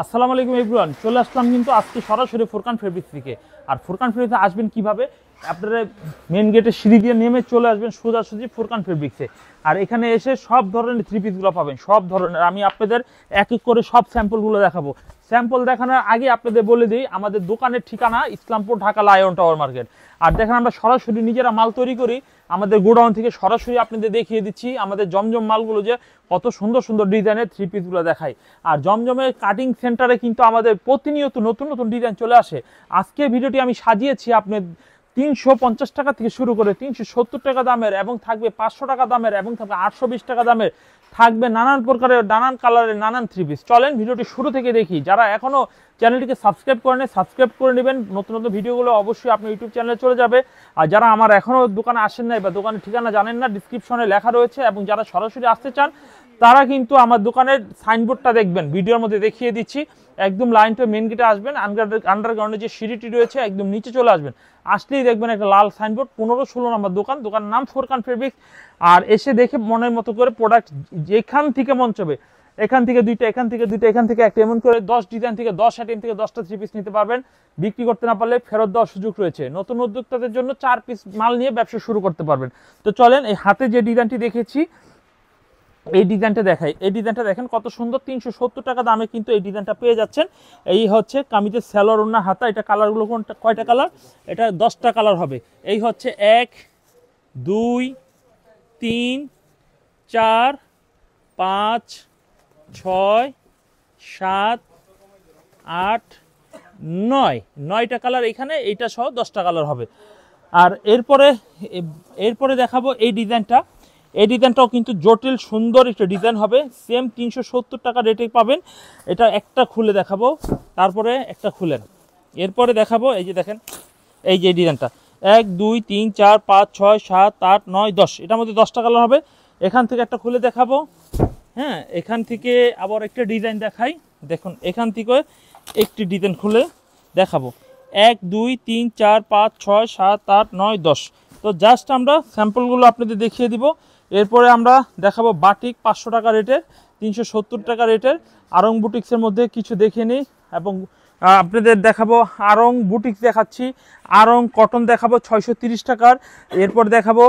আসসালামু আলাইকুম এভরিওয়ান, চলে আসলাম কিন্তু আজকে সরাসরি ফুরকান ফেব্রিক্স থেকে। আর ফুরকান ফেব্রিক্সে আসবেন কিভাবে? আপনারা মেন গেটে সিঁড়ি দিয়ে নেমে চলে আসবেন সোজাসুজি ফুরকান ফেব্রিক্সে। আর এখানে এসে সব ধরনের থ্রি পিসগুলো পাবেন, সব ধরনের। আমি আপনাদের এক এক করে সব স্যাম্পলগুলো দেখাবো। স্যাম্পল দেখানোর আগে আপনাদের বলে দিই, আমাদের দোকানের ঠিকানা Islampur, Dhaka, Lion Tower market. আর দেখেন আমরা সরাসরি নিজেরা মাল তৈরি করি, আমাদের গোডাউন থেকে সরাসরি আপনাদের দেখিয়ে দিচ্ছি আমাদের জমজম মালগুলো যে কত সুন্দর সুন্দর ডিজাইনের থ্রি পিসগুলো দেখাই। আর জমজমের কাটিং সেন্টারে কিন্তু আমাদের প্রতিনিয়ত নতুন নতুন ডিজাইন চলে আসে। আজকে ভিডিওটি আমি সাজিয়েছি আপনার 350 টাকা থেকে শুরু করে 370 টাকা দামের, এবং থাকবে 500 টাকা দামের, এবং থাকবে 820 টাকা দামের, থাকবে নানান প্রকারের নানান কালারের নানান থ্রি পিস। চলেন ভিডিওটি শুরু থেকে দেখি। যারা এখনো চ্যানেলটিকে সাবস্ক্রাইব করে নেয় সাবস্ক্রাইব করে নেবেন, নতুন নতুন ভিডিওগুলো অবশ্যই আপনার ইউটিউব চ্যানেলে চলে যাবে। আর যারা আমার এখনো দোকানে আসেন নাই বা দোকানের ঠিকানা জানেন না, ডিসক্রিপশনে লেখা রয়েছে, এবং যারা সরাসরি আসতে চান তারা কিন্তু আমার দোকানের সাইনবোর্ডটা দেখবেন, ভিডিওর মধ্যে দেখিয়ে দিচ্ছি। একদম লাইন টু মেন গেটে আসবেন, আন্ডারগ্রাউন্ডে যে সিঁড়িটি রয়েছে একদম নিচে চলে আসবেন, আসলেই দেখবেন একটা লাল সাইনবোর্ড 15-16 নম্বর দোকান, দোকানের নাম ফুরকান ফেব্রিক্স। আর এসে দেখে মনের মতো করে প্রোডাক্ট যেখান থেকে মন চাবে, এখান থেকে দুইটা, এখান থেকে দুইটা, এখান থেকে একটা, এমন করে 10 ডিজাইন থেকে 10 আইটেম থেকে 10টা থ্রি পিস নিতে পারবেন। বিক্রি করতে না পারলে ফেরত দেওয়ার সুযোগ রয়েছে। নতুন উদ্যোক্তাদের জন্য 4 পিস মাল নিয়ে ব্যবসা শুরু করতে পারবেন। তো চলেন এই হাতে যে ডিজাইনটি দেখেছি এই ডিজাইনটা দেখাই। এই ডিজাইনটা দেখেন কত সুন্দর, 370 টাকা দামে কিন্তু এই ডিজাইনটা পেয়ে যাচ্ছেন। এই হচ্ছে কামিজের স্যালোয়ার ওন্না হাতা। এটা কালারগুলো কোনটা, কয়টা কালার? এটা 10টা কালার হবে। এই হচ্ছে 1 2 3 4 5 6 7 8 9টা কালার এখানে, এইটা সহ 10টা কালার হবে। আর এরপরে দেখাবো এই ডিজাইনটা। এই ডিজাইনটাও কিন্তু জটিল সুন্দর একটা ডিজাইন হবে, সেম 370 টাকা রেটে পাবেন। এটা একটা খুলে দেখাবো, তারপরে একটা খুলেন, এরপরে দেখাবো। এই যে দেখেন এই যে ডিজাইনটা 1 2 3 4 5 6 7 8 9 10, এটার মধ্যে 10টা কালার হবে। এখান থেকে একটা খুলে দেখাবো। হ্যাঁ, এখান থেকে আবার একটা ডিজাইন দেখাই। দেখুন এখান থেকে একটি ডিজাইন খুলে দেখাবো। 1 2 3 4 5 6 7 8 9 10। তো জাস্ট আমরা স্যাম্পলগুলো আপনাদের দেখিয়ে দিব। এরপরে আমরা দেখাবো বাটিক 500 টাকা রেটের, 370 টাকা রেটের। আরং বুটিক্সের মধ্যে কিছু দেখে নিই, এবং আপনাদের দেখাবো আরং বুটিক্স দেখাচ্ছি, আরং কটন দেখাবো 630 টাকার। এরপর দেখাবো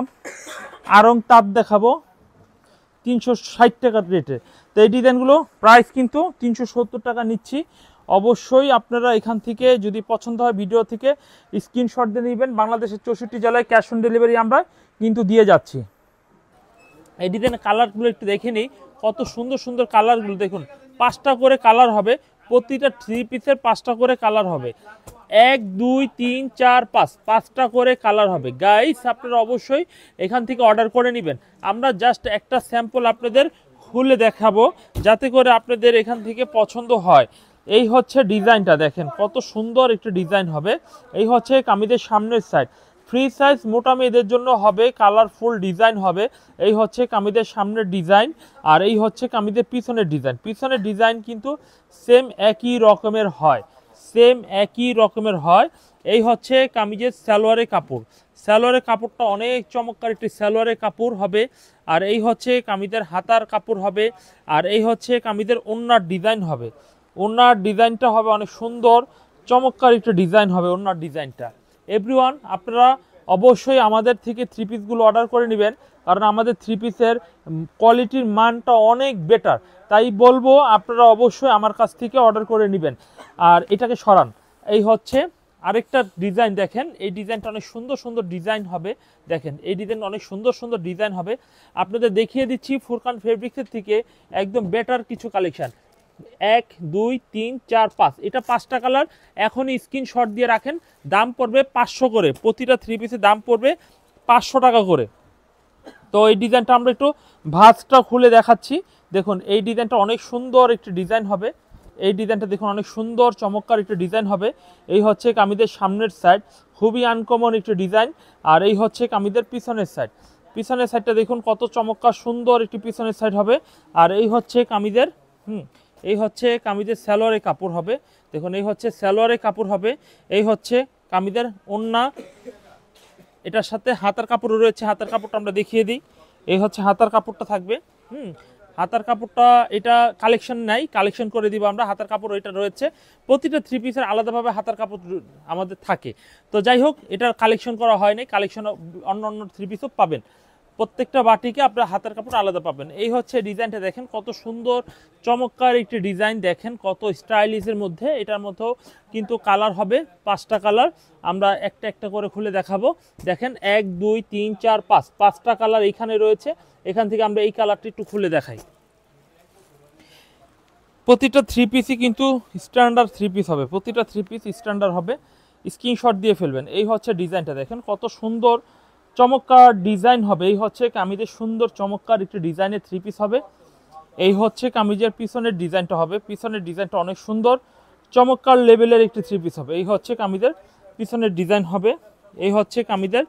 আরং তাঁত দেখাবো 360 টাকার রেটে। তো এই ডিজাইনগুলো প্রাইস কিন্তু 370 টাকা নিচ্ছি। অবশ্যই আপনারা এখান থেকে যদি পছন্দ হয় ভিডিও থেকে স্ক্রিনশট দিয়ে নেবেন। বাংলাদেশের 64 জেলায় ক্যাশ অন ডেলিভারি আমরা কিন্তু দিয়ে যাচ্ছি। এই ডিজাইনের কালারগুলো একটু দেখে নিই, কত সুন্দর সুন্দর কালারগুলো দেখুন। 5টা করে কালার হবে, প্রতিটা থ্রি পিসের 5টা করে কালার হবে। 1 2 3 4 5, 5টা করে কালার হবে। গাইস আপনারা অবশ্যই এখান থেকে অর্ডার করে নেবেন। আমরা জাস্ট একটা স্যাম্পল আপনাদের খুলে দেখাবো, যাতে করে আপনাদের এখান থেকে পছন্দ হয়। এই হচ্ছে ডিজাইনটা, দেখেন কত সুন্দর একটা ডিজাইন হবে। এই হচ্ছে কামিজের সামনের সাইড, ফ্রি সাইজ মোটা মেয়েদের জন্য হবে, কালারফুল ডিজাইন হবে। এই হচ্ছে কামিজের সামনের ডিজাইন, আর এই হচ্ছে কামিজের পিছনের ডিজাইন। পিছনের ডিজাইন কিন্তু সেম একই রকমের হয়, সেম একই রকমের হয়। এই হচ্ছে কামিজের সালোয়ারের কাপড়, সালোয়ারের কাপড়টা অনেক চমৎকার একটি সালোয়ারের কাপড় হবে। আর এই হচ্ছে কামিজের হাতার কাপড় হবে। আর এই হচ্ছে কামিজের ওন্নার ডিজাইন হবে। ওন্নার ডিজাইনটা হবে অনেক সুন্দর চমৎকার একটা ডিজাইন হবে ওন্নার ডিজাইনটা। এভরিওয়ান আপনারা অবশ্যই আমাদের থেকে থ্রি পিসগুলো অর্ডার করে নেবেন, কারণ আমাদের থ্রি পিসের কোয়ালিটির মানটা অনেক বেটার। তাই বলবো আপনারা অবশ্যই আমার কাছ থেকে অর্ডার করে নেবেন। আর এটাকে সরান, এই হচ্ছে আরেকটা ডিজাইন। দেখেন এই ডিজাইনটা অনেক সুন্দর সুন্দর ডিজাইন হবে। দেখেন এই ডিজাইন অনেক সুন্দর সুন্দর ডিজাইন হবে। আপনাদের দেখিয়ে দিচ্ছি ফুরকান ফেব্রিক্সের থেকে একদম বেটার কিছু কালেকশান। 1 2 3 4 5, এটা 5টা কালার। এখনই স্ক্রিনশট দিয়ে রাখেন। দাম পড়বে 500 করে, প্রতিটা থ্রি পিসের দাম পড়বে 500 টাকা করে। তো এই ডিজাইনটা আমরা একটু ভাঁজটা খুলে দেখাচ্ছি। দেখুন এই ডিজাইনটা অনেক সুন্দর একটি ডিজাইন হবে। এই ডিজাইনটা দেখুন অনেক সুন্দর চমৎকার একটি ডিজাইন হবে। এই হচ্ছে কামিজের সামনের সাইড, খুবই আনকমন একটি ডিজাইন। আর এই হচ্ছে কামিজের পিছনের সাইড, পিছনের সাইডটা দেখুন কত চমৎকার সুন্দর একটি পিছনের সাইড হবে। আর এই হচ্ছে কামিজের এই হচ্ছে কামিজের সালোয়ারের কাপড় হবে। দেখুন এই হচ্ছে সালোয়ারের কাপড় হবে। এই হচ্ছে কামিজের ওন্না, এটার সাথে হাতার কাপড়ও রয়েছে। হাতার কাপড়টা আমরা দেখিয়ে দিই। এই হচ্ছে হাতার কাপড়টা থাকবে। হাতার কাপড়টা এটা কালেকশন নাই, কালেকশন করে দিব আমরা। হাতার কাপড় এটা রয়েছে, প্রতিটা থ্রি পিসের আলাদাভাবে হাতার কাপড় আমাদের থাকে। তো যাই হোক, এটার কালেকশন করা হয়নি, কালেকশন অন্য অন্য থ্রি পিসও পাবেন। প্রত্যেকটা বাটিকে আপনার হাতার কাপড় আলাদা পাবেন। এই হচ্ছে ডিজাইনটা, দেখেন কত সুন্দর চমৎকার একটি ডিজাইন, দেখেন কত স্টাইলিশের মধ্যে। এটার মধ্যেও কিন্তু কালার হবে 5টা কালার, আমরা একটা একটা করে খুলে দেখাবো। দেখেন 1 2 3 4 5, 5টা কালার এইখানে রয়েছে। এখান থেকে আমরা এই কালারটি একটু খুলে দেখাই। প্রতিটা থ্রি পিসই কিন্তু স্ট্যান্ডার্ড থ্রি পিস হবে, প্রতিটা থ্রি পিস স্ট্যান্ডার্ড হবে। স্ক্রিনশট দিয়ে ফেলবেন। এই হচ্ছে ডিজাইনটা, দেখেন কত সুন্দর চমৎকার ডিজাইন হবে। এই হচ্ছে কামিজের সুন্দর চমৎকার একটি ডিজাইনের থ্রি পিস হবে। এই হচ্ছে কামিজের পিছনের ডিজাইনটা হবে, পিছনের ডিজাইনটা অনেক সুন্দর চমৎকার লেভেলের একটি থ্রি পিস হবে। এই হচ্ছে কামিজের পিছনের ডিজাইন হবে। এই হচ্ছে কামিজের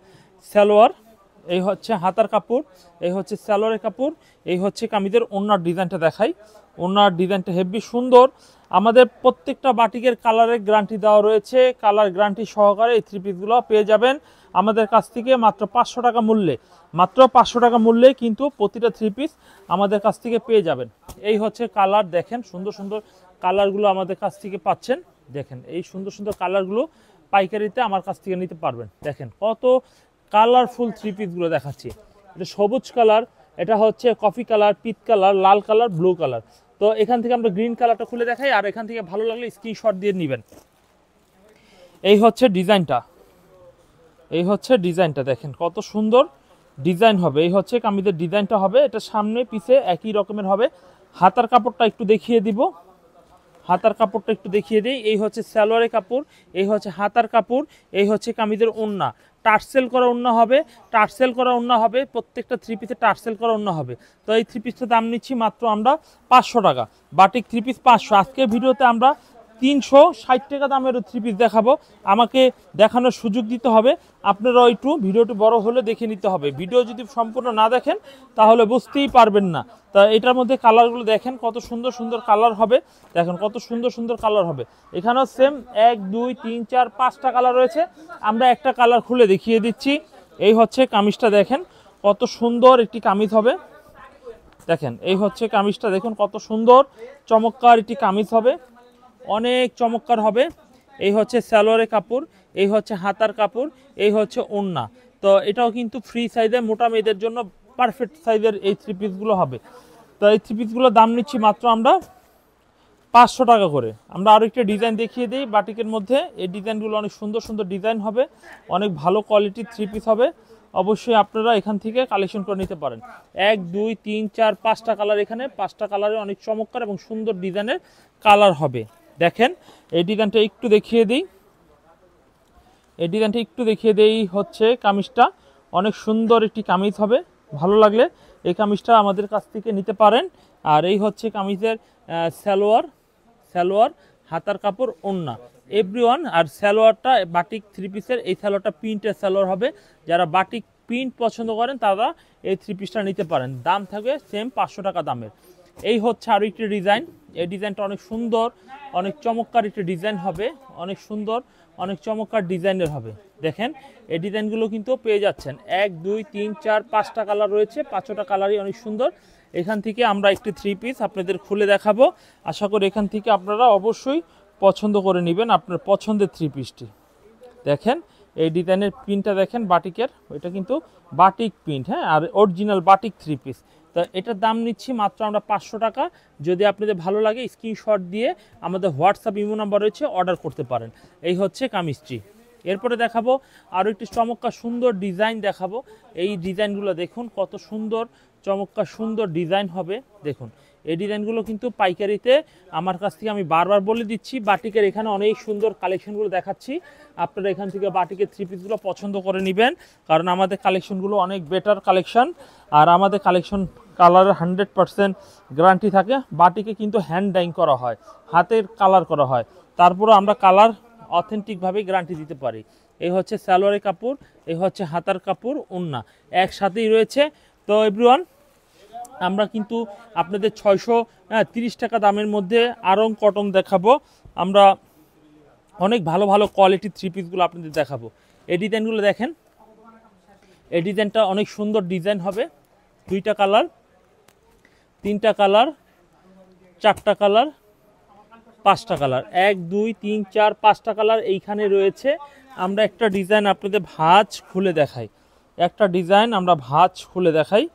সালোয়ার, এই হচ্ছে হাতার কাপড়, এই হচ্ছে সালোয়ারের কাপড়, এই হচ্ছে কামিজের ওড়নার ডিজাইনটা দেখাই। ওড়নার ডিজাইনটা হেভি সুন্দর। আমাদের প্রত্যেকটা বাটিকের কালারের গ্যারান্টি দেওয়া রয়েছে, কালার গ্যারান্টি সহকারে এই থ্রি পিসগুলো পেয়ে যাবেন আমাদের কাছ থেকে মাত্র 500 টাকা মূল্যে। মাত্র 500 টাকা মূল্যে কিন্তু প্রতিটা থ্রি পিস আমাদের কাছ থেকে পেয়ে যাবেন। এই হচ্ছে কালার, দেখেন সুন্দর সুন্দর কালারগুলো আমাদের কাছ থেকে পাচ্ছেন। দেখেন এই সুন্দর সুন্দর কালারগুলো পাইকারিতে আমার কাছ থেকে নিতে পারবেন। দেখেন কত কালারফুল থ্রি পিসগুলো দেখাচ্ছি। এটা সবুজ কালার, এটা হচ্ছে কফি কালার, পিচ কালার, লাল কালার, ব্লু কালার। তো এখান থেকে আমরা গ্রিন কালারটা খুলে দেখাই, আর এখান থেকে ভালো লাগলে স্ক্রিনশট দিয়ে নেবেন। এই হচ্ছে ডিজাইনটা, এই হচ্ছে ডিজাইনটা, দেখেন কত সুন্দর ডিজাইন হবে। এই হচ্ছে কামিজের ডিজাইনটা হবে, এটা সামনে পিছে একই রকমের হবে। হাতার কাপড়টা একটু দেখিয়ে দিব, হাতার কাপড়টা একটু দেখিয়ে দিই। এই হচ্ছে সালোয়ারের কাপড়, এই হচ্ছে হাতার কাপড়, এই হচ্ছে কামিজের ওড়না। টার্সেল করা ওড়না হবে, টার্সেল করা ওড়না হবে, প্রত্যেকটা থ্রি পিসে টার্সেল করা ওড়না হবে। তো এই থ্রি পিসটার দাম নিচ্ছি মাত্র আমরা 500 টাকা। Batik three piece 500। আজকের ভিডিওতে আমরা 360 টাকা দামের থ্রি পিস দেখাবো। আমাকে দেখানোর সুযোগ দিতে হবে, আপনারাও একটু ভিডিওটি বড় হলে দেখে নিতে হবে। ভিডিও যদি সম্পূর্ণ না দেখেন তাহলে বুঝতেই পারবেন না। তা এটার মধ্যে কালারগুলো দেখেন কত সুন্দর সুন্দর কালার হবে, দেখেন কত সুন্দর সুন্দর কালার হবে। এখানেও সেম 1 2 3 4 5টা কালার রয়েছে, আমরা একটা কালার খুলে দেখিয়ে দিচ্ছি। এই হচ্ছে কামিজটা, দেখেন কত সুন্দর একটি কামিজ হবে। দেখেন এই হচ্ছে কামিজটা, দেখুন কত সুন্দর চমৎকার একটি কামিজ হবে, অনেক চমৎকার হবে। এই হচ্ছে সালোয়ারের কাপড়, এই হচ্ছে হাতার কাপড়, এই হচ্ছে ওড়না। তো এটাও কিন্তু ফ্রি সাইজের, মোটা মেয়েদের জন্য পারফেক্ট সাইজের এই থ্রি পিসগুলো হবে। তো এই থ্রি পিসগুলোর দাম নিচ্ছি মাত্র আমরা 500 টাকা করে। আমরা আরও একটা ডিজাইন দেখিয়ে দিই বাটিকের মধ্যে। এই ডিজাইনগুলো অনেক সুন্দর সুন্দর ডিজাইন হবে, অনেক ভালো কোয়ালিটির থ্রি পিস হবে। অবশ্যই আপনারা এখান থেকে কালেকশন করে নিতে পারেন। 1 2 3 4 5টা কালার, এখানে 5টা কালারে অনেক চমৎকার এবং সুন্দর ডিজাইনের কালার হবে। দেখেন এই ডিজাইনটা একটু দেখিয়ে দিই, এই ডিজাইনটা একটু দেখিয়ে দিই। হচ্ছে কামিজটা অনেক সুন্দর একটি কামিজ হবে, ভালো লাগলে এই কামিজটা আমাদের কাছ থেকে নিতে পারেন। আর এই হচ্ছে কামিজের সালোয়ার, সালোয়ার, হাতার কাপড়, ওড়না, এভরিওয়ান। আর সালোয়ারটা বাটিক থ্রি পিসের, এই সালোয়ারটা প্রিন্টের সালোয়ার হবে। যারা বাটিক প্রিন্ট পছন্দ করেন তারা এই থ্রি পিসটা নিতে পারেন। দাম থাকবে সেম 500 টাকা দামের। এই হচ্ছে আরও একটি ডিজাইন, এই ডিজাইনটা অনেক সুন্দর, অনেক চমৎকার একটি ডিজাইন হবে, অনেক সুন্দর, অনেক চমৎকার ডিজাইনের হবে। দেখেন এই ডিজাইনগুলো কিন্তু পেয়ে যাচ্ছেন। 1 2 3 4 5টা কালার রয়েছে, 5টা কালারই অনেক সুন্দর। এখান থেকে আমরা একটি থ্রি পিস আপনাদের খুলে দেখাবো। আশা করি এখান থেকে আপনারা অবশ্যই পছন্দ করে নেবেন আপনার পছন্দের থ্রি পিসটি। দেখেন এই ডিজাইনের প্রিন্টটা দেখেন বাটিকের, এটা কিন্তু বাটিক প্রিন্ট, হ্যাঁ, আর অরিজিনাল বাটিক থ্রি পিস। তো এটার দাম নিচ্ছি মাত্র আমরা 500 টাকা। যদি আপনাদের ভালো লাগে স্ক্রিনশট দিয়ে আমাদের হোয়াটসঅ্যাপ ইমো নাম্বার রয়েছে, অর্ডার করতে পারেন। এই হচ্ছে কামিজটি। এরপরে দেখাবো আরও একটি চমৎকার সুন্দর ডিজাইন দেখাবো। এই ডিজাইনগুলো দেখুন কত সুন্দর চমৎকার সুন্দর ডিজাইন হবে। দেখুন এই ডিজাইনগুলো কিন্তু পাইকারিতে আমার কাছ থেকে, আমি বারবার বলে দিচ্ছি, বাটিকের এখানে অনেক সুন্দর কালেকশনগুলো দেখাচ্ছি। আপনারা এখান থেকে বাটিকের থ্রি পিসগুলো পছন্দ করে নেবেন, কারণ আমাদের কালেকশনগুলো অনেক বেটার কালেকশন। আর আমাদের কালেকশন কালারের 100% গ্যারান্টি থাকে। বাটিকে কিন্তু হ্যান্ড ডাইং করা হয়, হাতের কালার করা হয়, তারপরে আমরা কালার অথেন্টিকভাবে গ্যারান্টি দিতে পারি। এই হচ্ছে সালোয়ারের কাপড়, এই হচ্ছে হাতার কাপড়, ওড়না একসাথেই রয়েছে। তো এভরিওয়ান, আমরা কিন্তু আপনাদের 630 টাকা দামের মধ্যে আরং কটন দেখাবো। আমরা অনেক ভালো ভালো কোয়ালিটির থ্রি পিসগুলো আপনাদের দেখাবো। এই ডিজাইনগুলো দেখেন, এই ডিজাইনটা অনেক সুন্দর ডিজাইন হবে, 2টা কালার। তিনটা কালার, চারটা কালার, পাঁচটা কালার, 1 2 3 4 5টা কালার এইখানে রয়েছে। আমরা একটা ডিজাইন আপনাদের ভাঁজ খুলে দেখাই, একটা ডিজাইন আমরা ভাঁজ খুলে দেখাই।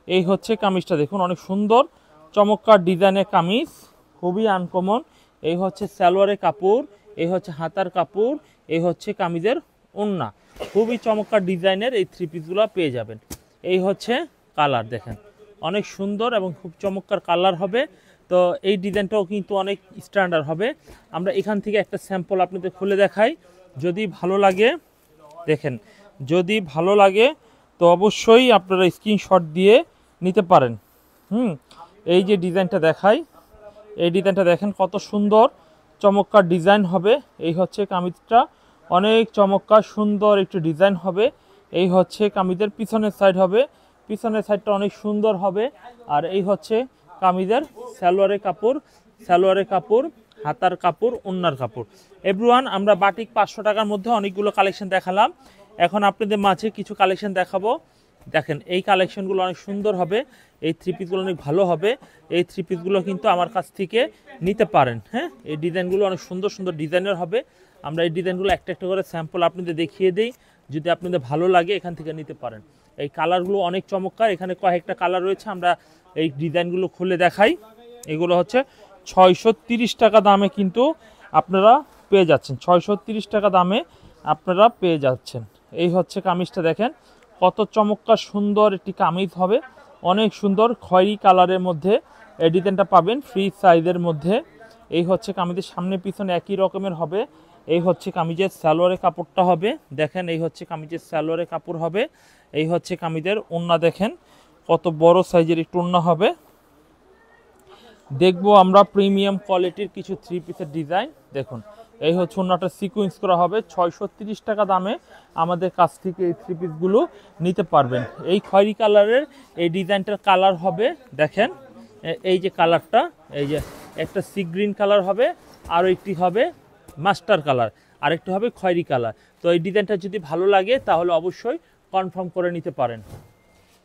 এই হচ্ছে কামিজটা, দেখুন অনেক সুন্দর চমৎকার ডিজাইনের কামিজ, খুবই আনকমন। এই হচ্ছে সালোয়ারের কাপড়, এই হচ্ছে হাতার কাপড়, এই হচ্ছে কামিজের ওড়না। খুবই চমৎকার ডিজাইনের এই থ্রি পিসগুলো পেয়ে যাবেন। এই হচ্ছে কালার, দেখেন অনেক সুন্দর এবং খুব চমৎকার কালার হবে। তো এই ডিজাইনটাও কিন্তু অনেক স্ট্যান্ডার্ড হবে। আমরা এখান থেকে একটা স্যাম্পল আপনাদের খুলে দেখাই, যদি ভালো লাগে দেখেন, যদি ভালো লাগে তো অবশ্যই আপনারা স্ক্রিনশট দিয়ে নিতে পারেন। এই যে ডিজাইনটা দেখাই, এই ডিজাইনটা দেখেন কত সুন্দর চমৎকার ডিজাইন হবে। এই হচ্ছে কামিজটা, অনেক চমৎকার সুন্দর একটি ডিজাইন হবে। এই হচ্ছে কামিজের পিছনের সাইড হবে, পিছনের সাইডটা অনেক সুন্দর হবে। আর এই হচ্ছে কামিজের সালোয়ারের কাপড়, সালোয়ারের কাপড়, হাতার কাপড়, ওড়নার কাপড়। এভরিওয়ান, আমরা বাটিক 500 টাকার মধ্যে অনেকগুলো কালেকশন দেখালাম। এখন আপনাদের মাঝে কিছু কালেকশন দেখাবো। দেখেন এই কালেকশনগুলো অনেক সুন্দর হবে, এই থ্রি পিসগুলো অনেক ভালো হবে। এই থ্রি পিসগুলো কিন্তু আমার কাছ থেকে নিতে পারেন। হ্যাঁ, এই ডিজাইনগুলো অনেক সুন্দর সুন্দর ডিজাইনের হবে। আমরা এই ডিজাইনগুলো একটা একটা করে স্যাম্পল আপনাদের দেখিয়ে দিই, যদি আপনাদের ভালো লাগে এখান থেকে নিতে পারেন। এই কালারগুলো অনেক চমৎকার, এখানে কয়েকটা কালার রয়েছে, আমরা এই ডিজাইনগুলো খুলে দেখাই। এগুলো হচ্ছে 630 টাকা দামে কিন্তু আপনারা পেয়ে যাচ্ছেন, 630 টাকা দামে আপনারা পেয়ে যাচ্ছেন। এই হচ্ছে কামিজটা, দেখেন কত চমৎকার সুন্দর একটি কামিজ হবে, অনেক সুন্দর খয়েরি কালারের মধ্যে এই ডিজাইনটা পাবেন, ফ্রি সাইজের মধ্যে। এই হচ্ছে কামিজের সামনে পিছনে একই রকমের হবে। এই হচ্ছে কামিজের সালোয়ারের কাপড়টা হবে, দেখেন এই হচ্ছে কামিজের সালোয়ারের কাপড় হবে। এই হচ্ছে কামিজের ওড়না, দেখেন কত বড় সাইজের একটু ওড়না হবে। দেখবো আমরা প্রিমিয়াম কোয়ালিটির কিছু থ্রি পিসের ডিজাইন। দেখুন এই হচ্ছে ওড়নাটা সিকোয়েন্স করা হবে, 630 টাকা দামে আমাদের কাছ থেকে এই থ্রি পিসগুলো নিতে পারবেন। এই খয়েরি কালারের এই ডিজাইনটার কালার হবে, দেখেন এই যে কালারটা, এই যে একটা সি গ্রিন কালার হবে, আরও একটি হবে মাস্টার কালার, আরেকটি হবে খয়েরি কালার। তো এই ডিজাইনটা যদি ভালো লাগে তাহলে অবশ্যই কনফার্ম করে নিতে পারেন।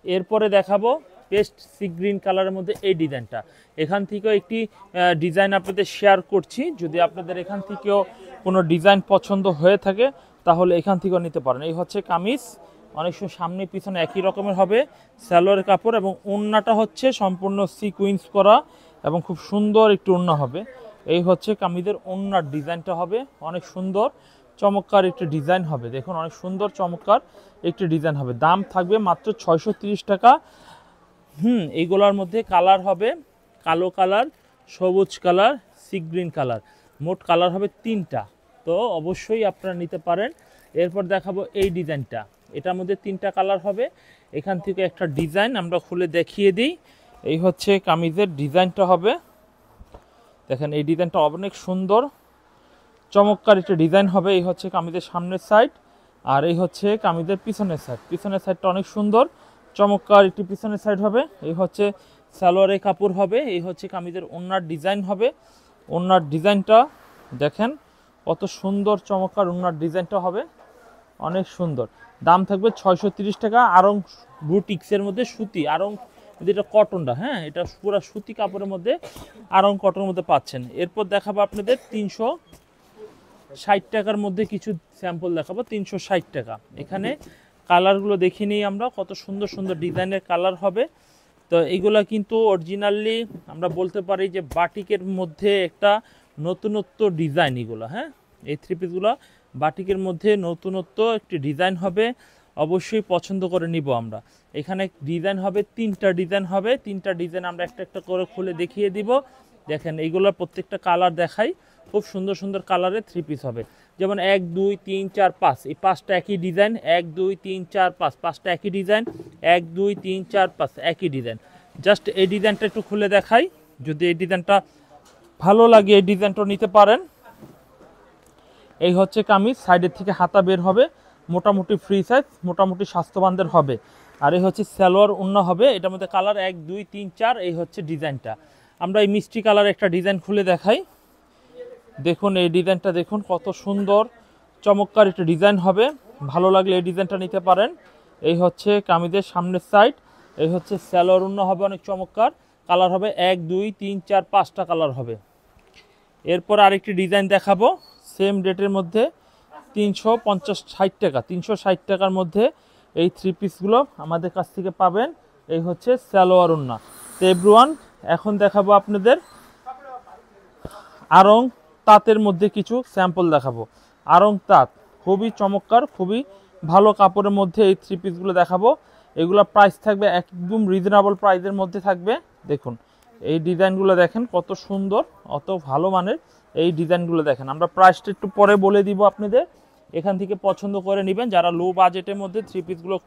এরপরে দেখাবো পেস্ট সি গ্রিন কালারের মধ্যে এই ডিজাইনটা। এখান থেকেও একটি ডিজাইন আপনাদের শেয়ার করছি, যদি আপনাদের এখান থেকেও কোনো ডিজাইন পছন্দ হয়ে থাকে তাহলে এখান থেকেও নিতে পারেন। এই হচ্ছে কামিজ, অনেক সময় সামনে পিছনে একই রকমের হবে, সালোয়ারের কাপড় এবং ওড়নাটা হচ্ছে সম্পূর্ণ সিকুয়েন্স করা এবং খুব সুন্দর একটু ওড়না হবে। এই হচ্ছে কামিজের ওড়নার ডিজাইনটা হবে, অনেক সুন্দর চমৎকার একটি ডিজাইন হবে। দেখুন অনেক সুন্দর চমৎকার একটি ডিজাইন হবে, দাম থাকবে মাত্র 630 টাকা। এইগুলোর মধ্যে কালার হবে কালো কালার, সবুজ কালার, সি গ্রিন কালার, মোট কালার হবে 3টা। তো অবশ্যই আপনারা নিতে পারেন। এরপর দেখাবো এই ডিজাইনটা, এটার মধ্যে 3টা কালার হবে। এখান থেকে একটা ডিজাইন আমরা খুলে দেখিয়ে দিই। এই হচ্ছে কামিজের ডিজাইনটা হবে, দেখেন এই ডিজাইনটা অনেক সুন্দর চমৎকার একটা ডিজাইন হবে। এই হচ্ছে কামিজের সামনের সাইড, আর এই হচ্ছে কামিজের পিছনের সাইড। পিছনের সাইডটা অনেক সুন্দর চমৎকার একটি পিছনের সাইড হবে। এই হচ্ছে সালোয়ারের কাপড় হবে, এই হচ্ছে কামিজের ওড়নার ডিজাইন হবে। ওড়নার ডিজাইনটা দেখেন কত সুন্দর চমৎকার ওড়নার ডিজাইনটা হবে, অনেক সুন্দর। দাম থাকবে 630 টাকা। আরং বুটিক্সের মধ্যে সুতি, আরং এটা কটনটা, হ্যাঁ এটা পুরো সুতি কাপড়ের মধ্যে আরং কটনের মধ্যে পাচ্ছেন। এরপর দেখাবো আপনাদের 360 টাকার মধ্যে কিছু স্যাম্পল দেখাবো, 360 টাকা। এখানে কালারগুলো দেখে নিই আমরা, কত সুন্দর সুন্দর ডিজাইনের কালার হবে। তো এইগুলা কিন্তু অরিজিনালি আমরা বলতে পারি যে বাটিকের মধ্যে একটা নতুনত্ব ডিজাইন এগুলো। হ্যাঁ, এই থ্রি পিসগুলো বাটিকের মধ্যে নতুনত্ব একটি ডিজাইন হবে, অবশ্যই পছন্দ করে নিব আমরা। এখানে ডিজাইন হবে 3টা ডিজাইন হবে, 3টা ডিজাইন আমরা একটা একটা করে খুলে দেখিয়ে দিব। দেখেন এইগুলোর প্রত্যেকটা কালার দেখাই, খুব সুন্দর সুন্দর কালারের থ্রি পিস হবে। যেমন 1 2 3 4 5, এই 5টা একই ডিজাইন, 1 2 3 4 5, 5টা একই ডিজাইন, 1 2 3 4 5 একই ডিজাইন। জাস্ট এই ডিজাইনটা একটু খুলে দেখাই, যদি এই ডিজাইনটা ভালো লাগে এই ডিজাইনটা নিতে পারেন। এই হচ্ছে কামিজ, সাইডের থেকে হাতা বের হবে, মোটামুটি ফ্রি সাইজ, মোটামুটি স্বাস্থ্যবানদের হবে। আর এই হচ্ছে সালোয়ার ওড়না হবে, এটার মধ্যে কালার 1 2 3 4। এই হচ্ছে ডিজাইনটা। আমরা এই মিষ্টি কালার একটা ডিজাইন খুলে দেখাই। দেখুন এই ডিজাইনটা দেখুন কত সুন্দর চমৎকার একটা ডিজাইন হবে, ভালো লাগলে এই ডিজাইনটা নিতে পারেন। এই হচ্ছে কামিজের সামনের সাইড, এই হচ্ছে সালোয়ার ওড়না হবে অনেক চমৎকার, কালার হবে 1 2 3 4 5টা কালার হবে। এরপর আরেকটি ডিজাইন দেখাবো সেম রেটের মধ্যে 350-60 টাকা, 360 টাকার মধ্যে এই থ্রি পিসগুলো আমাদের কাছ থেকে পাবেন। এই হচ্ছে সালোয়ার ওড়না। তো এভরিওয়ান, এখন দেখাবো আপনাদের আড়ং তাঁতের মধ্যে কিছু স্যাম্পল দেখাবো। আড়ং তাঁত খুবই চমৎকার, খুবই ভালো কাপড়ের মধ্যে এই থ্রি পিসগুলো দেখাবো। এগুলো প্রাইস থাকবে একদম রিজনেবল প্রাইসের মধ্যে থাকবে। দেখুন এই ডিজাইনগুলো দেখেন কত সুন্দর, অত ভালো মানের এই ডিজাইনগুলো দেখেন। আমরা প্রাইসটা একটু পরে বলে দিব আপনাদের, এখান থেকে পছন্দ করে নেবেন। যারা লো বাজেটের মধ্যে থ্রি পিসগুলো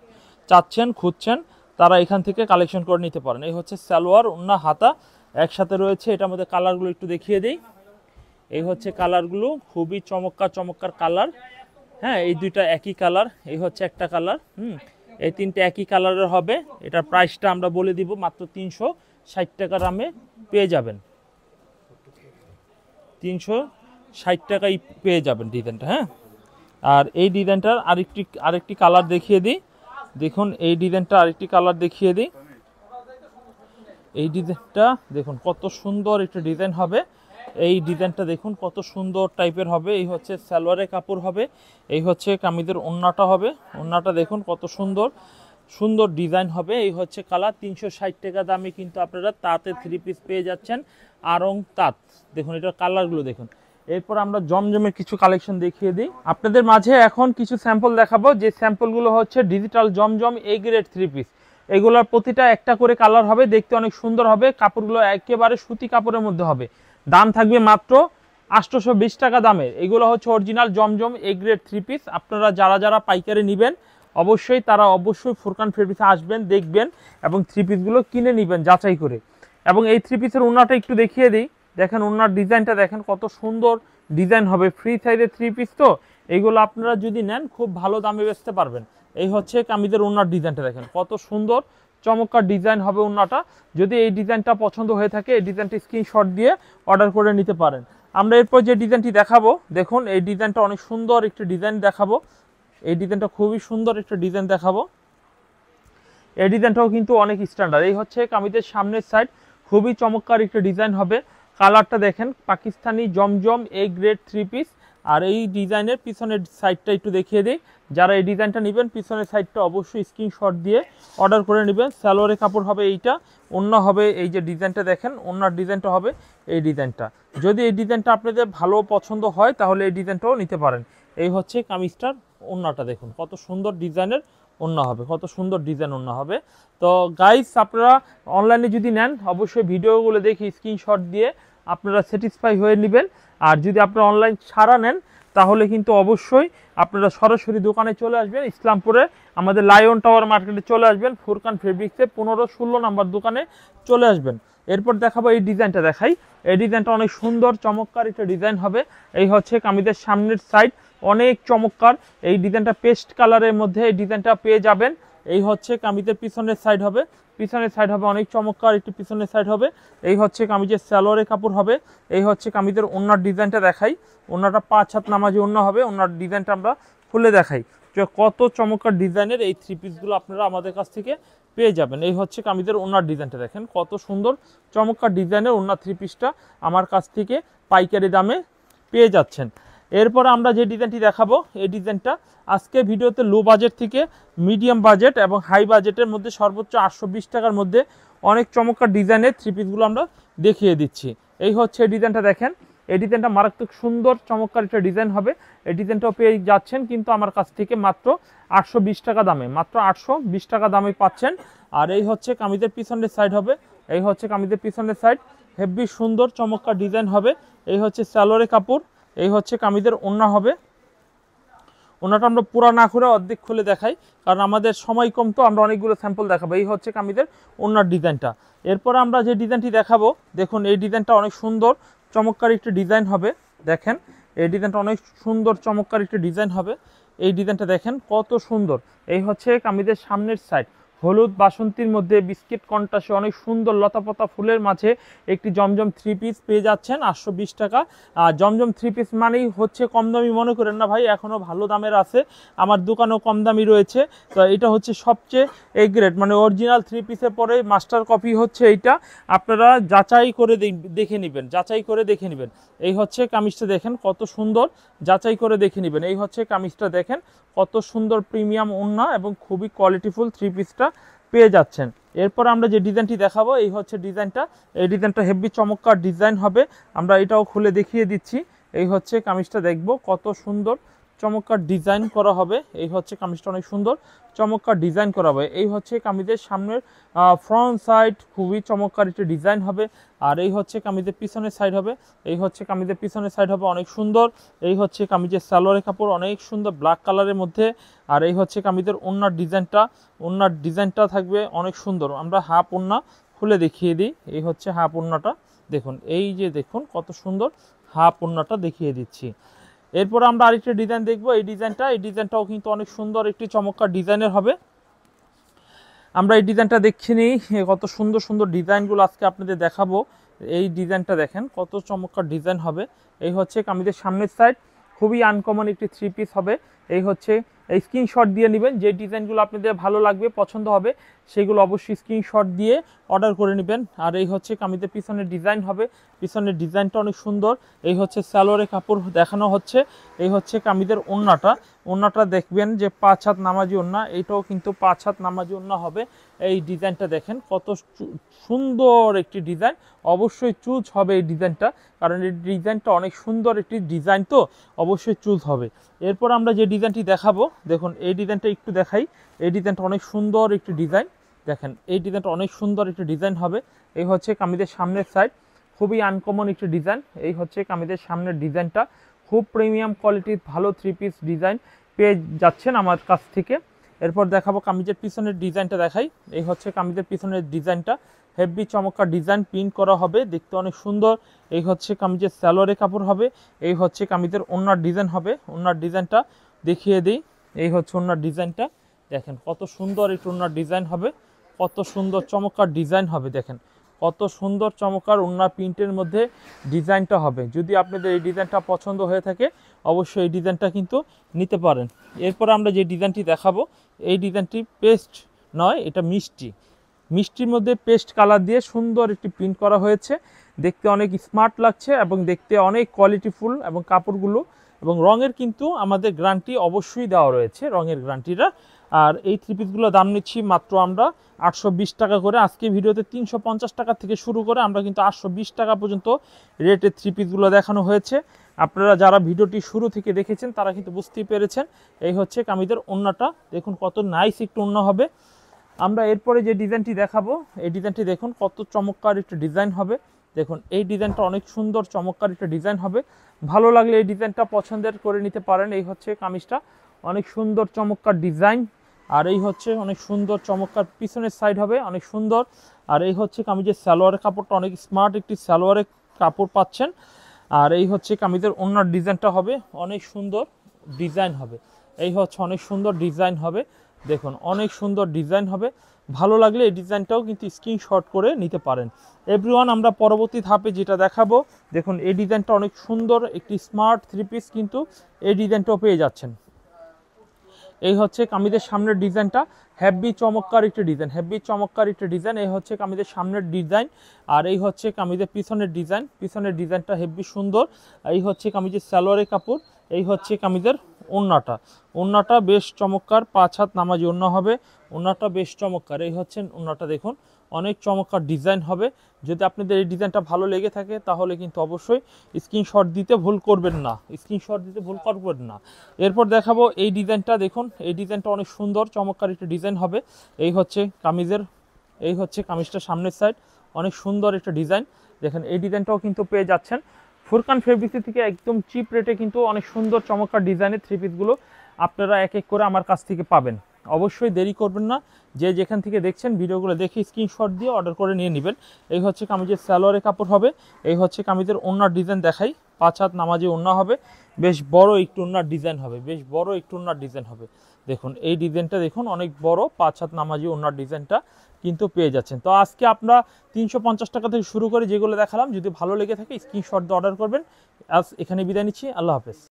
চাচ্ছেন, খুঁজছেন, তারা এখান থেকে কালেকশন করে নিতে পারেন। এই হচ্ছে সালোয়ার, ওড়না, হাতা একসাথে রয়েছে। এটার মধ্যে কালারগুলো একটু দেখিয়ে দিই। এই হচ্ছে কালারগুলো, খুবই চমৎকার চমৎকার কালার। হ্যাঁ, এই দুইটা একই কালার, এই হচ্ছে একটা কালার। এই তিনটে একই কালারের হবে। এটার প্রাইসটা আমরা বলে দিব মাত্র 360 টাকা দামে পেয়ে যাবেন। 360 টাকায় পেয়ে যাবেন ডিজাইনটা। হ্যাঁ, আর এই ডিজাইনটার আরেকটি কালার দেখিয়ে দিই। দেখুন এই ডিজাইনটা আরেকটি কালার দেখিয়ে দিই। এই ডিজাইনটা দেখুন কত সুন্দর একটা ডিজাইন হবে। এই ডিজাইনটা দেখুন কত সুন্দর টাইপের হবে। এই হচ্ছে সালোয়ারের কাপড় হবে, এই হচ্ছে কামিজের ওড়নাটা হবে। ওড়নাটা দেখুন কত সুন্দর সুন্দর ডিজাইন হবে। এই হচ্ছে কালার। 360 টাকা দামে কিন্তু আপনারা তাঁতে থ্রি পিস পেয়ে যাচ্ছেন, আড়ং তাঁত। দেখুন এটার কালারগুলো দেখুন। এরপর আমরা জমজমের কিছু কালেকশন দেখিয়ে দিই আপনাদের মাঝে। এখন কিছু স্যাম্পল দেখাবো, যে স্যাম্পলগুলো হচ্ছে digital Zamzam A grade three piece. এগুলোর প্রতিটা একটা করে কালার হবে, দেখতে অনেক সুন্দর হবে। কাপড়গুলো একেবারে সুতি কাপড়ের মধ্যে হবে। দাম থাকবে মাত্র 820 টাকা দামের। এগুলো হচ্ছে original Zamzam A grade three piece. আপনারা যারা যারা পাইকারি নেবেন অবশ্যই তারা অবশ্যই ফুরকান ফেব্রিক্সে আসবেন, দেখবেন এবং থ্রি পিসগুলো কিনে নেবেন যাচাই করে। এবং এই থ্রি পিসের ওড়নাটা একটু দেখিয়ে দিই। দেখেন ওড়নার ডিজাইনটা দেখেন কত সুন্দর ডিজাইন হবে। ফ্রি সাইজের থ্রি পিস, তো এইগুলো আপনারা যদি নেন খুব ভালো দামে বেচতে পারবেন। এই হচ্ছে কামিজের ওড়নার ডিজাইনটা দেখেন কত সুন্দর চমৎকার ডিজাইন হবে ওড়নাটা। যদি এই ডিজাইনটা পছন্দ হয়ে থাকে এই ডিজাইনটি স্ক্রিনশট দিয়ে অর্ডার করে নিতে পারেন। আমরা এরপর যে ডিজাইনটি দেখাবো, দেখুন এই ডিজাইনটা অনেক সুন্দর একটি ডিজাইন দেখাবো। এই ডিজাইনটা খুবই সুন্দর একটা ডিজাইন দেখাবো। এই ডিজাইনটাও কিন্তু অনেক স্ট্যান্ডার্ড। এই হচ্ছে কামিজের সামনের সাইড, খুবই চমৎকার একটা ডিজাইন হবে। কালারটা দেখেন পাকিস্তানি জমজম এ গ্রেড থ্রি পিস। আর এই ডিজাইনের পিছনের সাইডটা একটু দেখিয়ে দিই। যারা এই ডিজাইনটা নেবেন পিছনের সাইডটা অবশ্যই স্ক্রিনশট দিয়ে অর্ডার করে নেবেন। সালোয়ারের কাপড় হবে এইটা, ওড়না হবে এই যে ডিজাইনটা দেখেন, ওড়নার ডিজাইনটা হবে এই ডিজাইনটা। যদি এই ডিজাইনটা আপনাদের ভালো পছন্দ হয় তাহলে এই ডিজাইনটাও নিতে পারেন। এই হচ্ছে কামিজটার ওড়নাটা দেখুন কত সুন্দর ডিজাইনের ওড়না হবে, কত সুন্দর ডিজাইন ওড়না হবে। তো গাইস, আপনারা অনলাইনে যদি নেন অবশ্যই ভিডিওগুলো দেখে স্ক্রিনশট দিয়ে আপনারা স্যাটিসফাই হয়ে নেবেন। আর যদি আপনারা অনলাইন ছাড়া নেন তাহলে কিন্তু অবশ্যই আপনারা সরাসরি দোকানে চলে আসবেন। ইসলামপুরে আমাদের লায়ন টাওয়ার মার্কেটে চলে আসবেন, ফুরকান ফেব্রিক্সে 15-16 নাম্বার দোকানে চলে আসবেন। এরপর দেখাবো এই ডিজাইনটা দেখাই। এই ডিজাইনটা অনেক সুন্দর চমৎকার একটা ডিজাইন হবে। এই হচ্ছে কামিজের সামনের সাইড, অনেক চমৎকার। এই ডিজাইনটা পেস্ট কালারের মধ্যে এই ডিজাইনটা পেয়ে যাবেন। এই হচ্ছে কামিজের পিছনের সাইড হবে, পিছনের সাইড হবে অনেক চমৎকার একটি পিছনের সাইড হবে। এই হচ্ছে কামিজের সালোয়ারের কাপড় হবে। এই হচ্ছে কামিজের ওড়নার ডিজাইনটা দেখাই। ওড়নাটা 5 হাত নামাজি ওড়না হবে। ওড়নার ডিজাইনটা আমরা খুলে দেখাই যে কত চমৎকার ডিজাইনের এই থ্রি পিসগুলো আপনারা আমাদের কাছ থেকে পেয়ে যাবেন। এই হচ্ছে কামিজের ওড়নার ডিজাইনটা দেখেন কত সুন্দর চমৎকার ডিজাইনের ওড়না থ্রি পিসটা আমার কাছ থেকে পাইকারি দামে পেয়ে যাচ্ছেন। এরপর আমরা যে ডিজাইনটি দেখাবো, এই ডিজাইনটা আজকে ভিডিওতে লো বাজেট থেকে মিডিয়াম বাজেট এবং হাই বাজেটের মধ্যে সর্বোচ্চ 820 টাকার মধ্যে অনেক চমৎকার ডিজাইনের থ্রি পিসগুলো আমরা দেখিয়ে দিচ্ছি। এই হচ্ছে এই ডিজাইনটা দেখেন। এই ডিজাইনটা মারাত্মক সুন্দর চমৎকার একটা ডিজাইন হবে। এই ডিজাইনটাও পেয়ে যাচ্ছেন কিন্তু আমার কাছ থেকে মাত্র 820 টাকা দামে, মাত্র 820 টাকা দামে পাচ্ছেন। আর এই হচ্ছে কামিজের পিছনের সাইড হবে। এই হচ্ছে কামিজের পিছনের সাইড, হেভি সুন্দর চমৎকার ডিজাইন হবে। এই হচ্ছে সালোয়ারের কাপড়। এই হচ্ছে কামিজের ওড়না হবে। ওড়নাটা আমরা পুরো না করে অর্ধেক খুলে দেখাই, কারণ আমাদের সময় কম, তো আমরা অনেকগুলো স্যাম্পল দেখাবো। এই হচ্ছে কামিজের ওড়নার ডিজাইনটা। এরপর আমরা যে ডিজাইনটি দেখাবো, দেখুন এই ডিজাইনটা অনেক সুন্দর চমৎকার একটি ডিজাইন হবে। দেখেন এই ডিজাইনটা অনেক সুন্দর চমৎকার একটি ডিজাইন হবে। এই ডিজাইনটা দেখেন কত সুন্দর। এই হচ্ছে কামিজের সামনের সাইড, হলুদ বাসন্তীর মধ্যে বিস্কিট কন্টাসে অনেক সুন্দর লতাপাতা ফুলের মাঝে একটি জমজম 3 পিস পেয়ে যাচ্ছেন 820 টাকা। আর জমজম 3 পিস মানেই হচ্ছে কম দামি মনে করেন না ভাই, এখনও ভালো দামের আছে, আমার দোকানেও কম দামি রয়েছে। তো এটা হচ্ছে সবচেয়ে এ গ্রেড, মানে অরিজিনাল 3 পিসের পরে মাস্টার কপি হচ্ছে এইটা। আপনারা যাচাই করে দেখে নেবেন, যাচাই করে দেখে নেবেন। এই হচ্ছে কামিজটা দেখেন কত সুন্দর, যাচাই করে দেখে নেবেন। এই হচ্ছে কামিজটা দেখেন কত সুন্দর প্রিমিয়াম ওড়না এবং খুবই কোয়ালিটিফুল 3 পিসটা পেয়ে যাচ্ছেন। এরপর আমরা যে ডিজাইনটি দেখাবো এই হচ্ছে ডিজাইনটা, এই ডিজাইনটা হেভি চমৎকার ডিজাইন হবে। আমরা এটাও খুলে দেখিয়ে দিচ্ছি। এই হচ্ছে কামিজটা দেখবো কত সুন্দর চমৎকার ডিজাইন করা হবে। এই হচ্ছে কামিজটা অনেক সুন্দর চমৎকার ডিজাইন করা হবে। এই হচ্ছে কামিজের সামনের ফ্রন্ট সাইড খুবই চমৎকার একটি ডিজাইন হবে। আর এই হচ্ছে কামিজের পিছনের সাইড হবে, এই হচ্ছে কামিজের পিছনের সাইড হবে অনেক সুন্দর। এই হচ্ছে কামিজের সালোয়ারের কাপড় অনেক সুন্দর ব্ল্যাক কালারের মধ্যে। আর এই হচ্ছে কামিজের ওড়নার ডিজাইনটা, ওড়নার ডিজাইনটা থাকবে অনেক সুন্দর। আমরা হাফ ওড়না খুলে দেখিয়ে দিই। এই হচ্ছে হাফ ওড়নাটা দেখুন, এই যে দেখুন কত সুন্দর হাফ ওড়নাটা দেখিয়ে দিচ্ছি। এরপর আমরা আরেকটা ডিজাইন দেখবো, এই ডিজাইনটাও কিন্তু অনেক সুন্দর একটি চমৎকার ডিজাইনের হবে। আমরা এই ডিজাইনটা দেখে নিই, কত সুন্দর সুন্দর ডিজাইনগুলো আজকে আপনাদের দেখাবো। এই ডিজাইনটা দেখেন কত চমৎকার ডিজাইন হবে। এই হচ্ছে কামিজের সামনের সাইড, খুবই আনকমন একটি 3 পিস হবে। এই হচ্ছে এই স্ক্রিনশট দিয়ে নেবেন, যে ডিজাইনগুলো আপনাদের ভালো লাগবে পছন্দ হবে সেগুলো অবশ্যই স্ক্রিনশট দিয়ে অর্ডার করে নেবেন। আর এই হচ্ছে কামিজের পিছনের ডিজাইন হবে, পিছনের ডিজাইনটা অনেক সুন্দর। এই হচ্ছে সালোয়ারের কাপড় দেখানো হচ্ছে। এই হচ্ছে কামিজের ওড়নাটা দেখবেন যে 5 হাত নামাজি ওড়না, এইটাও কিন্তু 5 হাত নামাজি ওড়না হবে। এই ডিজাইনটা দেখেন কত সুন্দর একটি ডিজাইন, অবশ্যই চুজ হবে এই ডিজাইনটা, কারণ এই ডিজাইনটা অনেক সুন্দর একটি ডিজাইন, তো অবশ্যই চুজ হবে। এরপর আমরা যে ডিজাইনটি দেখাবো দেখুন, এই ডিজাইনটা একটু দেখাই। এই ডিজাইনটা অনেক সুন্দর একটি ডিজাইন দেখেন, এই ডিজাইনটা অনেক সুন্দর একটি ডিজাইন হবে। এই হচ্ছে কামিজের সামনের সাইড, খুবই আনকমন একটি ডিজাইন। এই হচ্ছে কামিজের সামনের ডিজাইনটা, খুব প্রিমিয়াম কোয়ালিটির ভালো 3 পিস ডিজাইন পেয়ে যাচ্ছেন আমার কাছ থেকে। এরপর দেখাবো কামিজের পিছনের ডিজাইনটা দেখাই। এই হচ্ছে কামিজের পিছনের ডিজাইনটা, হেভি চমৎকার ডিজাইন প্রিন্ট করা হবে, দেখতে অনেক সুন্দর। এই হচ্ছে কামিজের সালোয়ারের কাপড় হবে। এই হচ্ছে কামিজের ওড়নার ডিজাইন হবে। ওড়নার ডিজাইনটা দেখিয়ে দিই। এই হচ্ছে ওড়নার ডিজাইনটা দেখেন কত সুন্দর একটু ওড়নার ডিজাইন হবে, কত সুন্দর চমৎকার ডিজাইন হবে। দেখেন কত সুন্দর চমৎকার ওড়না প্রিন্টের মধ্যে ডিজাইনটা হবে। যদি আপনাদের এই ডিজাইনটা পছন্দ হয়ে থাকে অবশ্যই এই ডিজাইনটা কিন্তু নিতে পারেন। এরপর আমরা যে ডিজাইনটি দেখাবো এই ডিজাইনটি পেস্ট নয়, এটা মিষ্টির মধ্যে পেস্ট কালার দিয়ে সুন্দর একটি প্রিন্ট করা হয়েছে, দেখতে অনেক স্মার্ট লাগছে এবং দেখতে অনেক কোয়ালিটিফুল। এবং কাপড়গুলো এবং রঙের কিন্তু আমাদের গ্যারান্টি অবশ্যই দেওয়া রয়েছে, রঙের গ্যারান্টিটা। আর এই 3 পিসগুলো দাম নিচ্ছি মাত্র আমরা 820 টাকা করে। আজকে ভিডিওতে 350 টাকা থেকে শুরু করে আমরা কিন্তু 820 টাকা পর্যন্ত রেটের 3 পিসগুলো দেখানো হয়েছে। আপনারা যারা ভিডিওটি শুরু থেকে দেখেছেন তারা কিন্তু বুঝতেই পেরেছেন। এই হচ্ছে কামিজের ওড়নাটা দেখুন কত নাইস একটু ওড়না হবে। আমরা এরপরে যে ডিজাইনটি দেখাবো এই ডিজাইনটি দেখুন কত চমৎকার একটা ডিজাইন হবে। দেখুন এই ডিজাইনটা অনেক সুন্দর চমৎকার একটা ডিজাইন হবে, ভালো লাগলে এই ডিজাইনটা পছন্দের করে নিতে পারেন। এই হচ্ছে কামিজটা অনেক সুন্দর চমৎকার ডিজাইন। আর এই হচ্ছে অনেক সুন্দর চমৎকার পিছনের সাইড হবে অনেক সুন্দর। আর এই হচ্ছে কামিজের সালোয়ারের কাপড়টা অনেক স্মার্ট একটি সালোয়ারের কাপড় পাচ্ছেন। আর এই হচ্ছে কামিজের ওড়নার ডিজাইনটা হবে অনেক সুন্দর ডিজাইন হবে। এই হচ্ছে অনেক সুন্দর ডিজাইন হবে, দেখুন অনেক সুন্দর ডিজাইন হবে। ভালো লাগলে এই ডিজাইনটাও কিন্তু স্ক্রিনশট করে নিতে পারেন। এভরিওয়ান আমরা পরবর্তী ধাপে যেটা দেখাবো দেখুন, এই ডিজাইনটা অনেক সুন্দর একটি স্মার্ট 3 পিস কিন্তু এই ডিজাইনটাও পেয়ে যাচ্ছেন। এই হচ্ছে কামিজের সামনের ডিজাইনটা, হেভি চমৎকার একটি ডিজাইন, হেভি চমৎকার একটি ডিজাইন। এই হচ্ছে কামিজের সামনের ডিজাইন। আর এই হচ্ছে কামিজের পিছনের ডিজাইন, পিছনের ডিজাইনটা হেভি সুন্দর। এই হচ্ছে কামিজের সালোয়ারের কাপড়। এই হচ্ছে কামিজের ওড়নাটা বেশ চমৎকার, 5 হাত নামাজি ওড়না হবে, ওড়নাটা বেশ চমৎকার। এই হচ্ছে ওড়নাটা দেখুন অনেক চমৎকার ডিজাইন হবে। যদি আপনাদের এই ডিজাইনটা ভালো লেগে থাকে তাহলে কিন্তু অবশ্যই স্ক্রিনশট দিতে ভুল করবেন না, এরপর দেখাবো এই ডিজাইনটা দেখুন, এই ডিজাইনটা অনেক সুন্দর চমৎকার একটা ডিজাইন হবে। এই হচ্ছে কামিজটা সামনের সাইড, অনেক সুন্দর একটা ডিজাইন দেখেন। এই ডিজাইনটাও কিন্তু পেয়ে যাচ্ছেন ফুরকান ফেব্রিক্স থেকে একদম চিপ রেটে, কিন্তু অনেক সুন্দর চমৎকার ডিজাইনের 3 পিসগুলো আপনারা এক এক করে আমার কাছ থেকে পাবেন। অবশ্যই দেরি করবেন না, যে যেখান থেকে দেখছেন ভিডিওগুলো দেখে স্ক্রিনশট দিয়ে অর্ডার করে নিয়ে নেবেন। এই হচ্ছে কামিজের সালোয়ারের কাপড় হবে। এই হচ্ছে কামিজের ওড়নার ডিজাইন দেখাই, 5 হাত নামাজি ওড়না হবে, বেশ বড় একটু ওড়নার ডিজাইন হবে, বেশ বড় একটু ওড়নার ডিজাইন হবে। দেখুন এই ডিজাইনটা দেখুন, অনেক বড় 5 হাত নামাজি ওড়নার ডিজাইনটা কিন্তু পেয়ে যাচ্ছেন। তো আজকে আমরা 350 টাকা থেকে শুরু করে যেগুলো দেখালাম, যদি ভালো লেগে থাকে স্ক্রিনশট দিয়ে অর্ডার করবেন। আজ এখানে বিদায় নিচ্ছি, আল্লাহ হাফেজ।